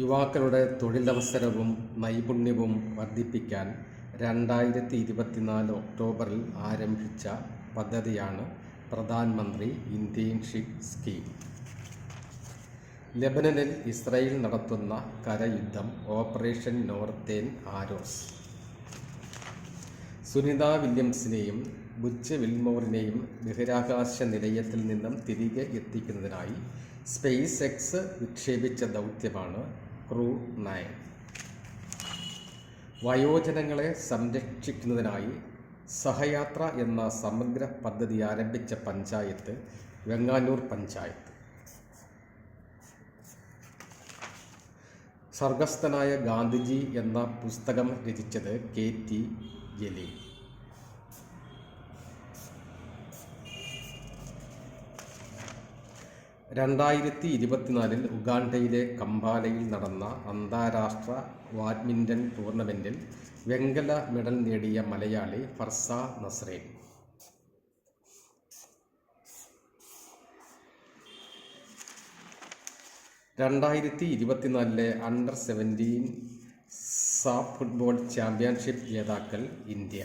യുവാക്കളുടെ തൊഴിലവസരവും നൈപുണ്യവും വർദ്ധിപ്പിക്കാൻ 2024 ഒക്ടോബറിൽ ആരംഭിച്ച പദ്ധതിയാണ് പ്രധാൻ മന്ത്രി ഇന്റേൺഷിപ്പ് സ്കീം. ലെബനനിൽ ഇസ്രായേൽ നടത്തുന്ന കരയുദ്ധം ഓപ്പറേഷൻ നോർത്തേൺ ആരോസ്. സുനിത വില്യംസിനെയും ബുച്ച് വിൽമോറിനെയും ബഹിരാകാശ നിലയത്തിൽ നിന്നും തിരികെ എത്തിക്കുന്നതിനായി സ്പേസ് എക്സ് വിക്ഷേപിച്ച ദൗത്യമാണ് ക്രൂ 9. വയോജനങ്ങളെ സംരക്ഷിക്കുന്നതിനായി സഹയാത്ര എന്ന സമഗ്ര പദ്ധതി ആരംഭിച്ച പഞ്ചായത്ത് വെങ്ങാനൂർ പഞ്ചായത്ത്. സ്വർഗസ്ഥനായ ഗാന്ധിജി എന്ന പുസ്തകം രചിച്ചത് KT ജലീൽ. ിൽ ഉഗാണ്ടയിലെ കമ്പാലയിൽ നടന്ന അന്താരാഷ്ട്ര ബാഡ്മിൻ്റൺ ടൂർണമെൻറ്റിൽ വെങ്കല മെഡൽ നേടിയ Malayali Farsa Nasreen. Under 17 SAFF football championship ജേതാക്കൾ ഇന്ത്യ.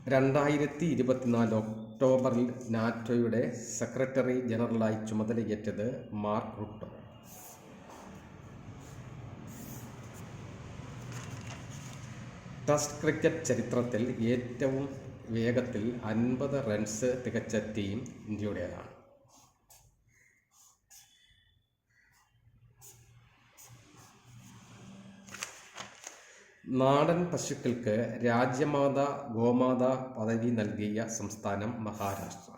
2024 ഒക്ടോബറിൽ നാറ്റോയുടെ സെക്രട്ടറി ജനറലായി ചുമതലയേറ്റത് മാർക്ക് റുട്ടോ. ടെസ്റ്റ് ക്രിക്കറ്റ് ചരിത്രത്തിൽ ഏറ്റവും വേഗത്തിൽ 50 റൺസ് തികച്ച ടീം ഇന്ത്യയുടേതാണ്. നാടൻ പശുക്കൾക്ക് രാജ്യമാത ഗോമാത പദവി നൽകിയ സംസ്ഥാനം മഹാരാഷ്ട്ര.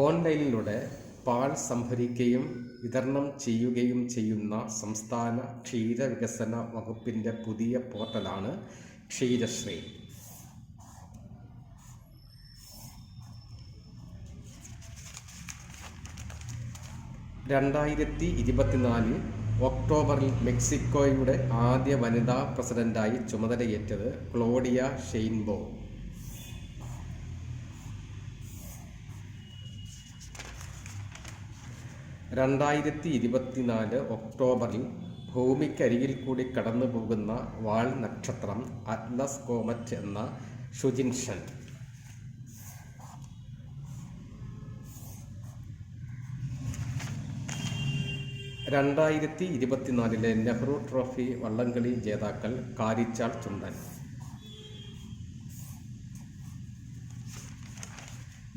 ഓൺലൈനിലൂടെ പാൽ സംഭരിക്കുകയും വിതരണം ചെയ്യുകയും ചെയ്യുന്ന സംസ്ഥാന ക്ഷീരവികസന വകുപ്പിൻ്റെ പുതിയ പോർട്ടലാണ് ക്ഷീരശ്രീ. ഒക്ടോബറിൽ മെക്സിക്കോയുടെ ആദ്യ വനിതാ പ്രസിഡന്റായി ചുമതലയേറ്റത് ക്ലോഡിയ ഷെയിൻബോ. ഒക്ടോബറിൽ ഭൂമിക്കരികിൽ കൂടി കടന്നു പോകുന്ന വാൽ നക്ഷത്രം അറ്റ്ലസ് കോമറ്റ് എന്ന ഷുജിൻഷൻ. 2024 നെഹ്റു ട്രോഫി വള്ളംകളി ജേതാക്കൾ Karichal Chundan.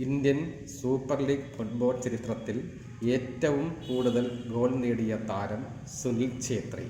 Indian super league football ചരിത്രത്തിൽ ഏറ്റവും കൂടുതൽ ഗോൾ നേടിയ താരം സുനിൽ ഛേത്രി.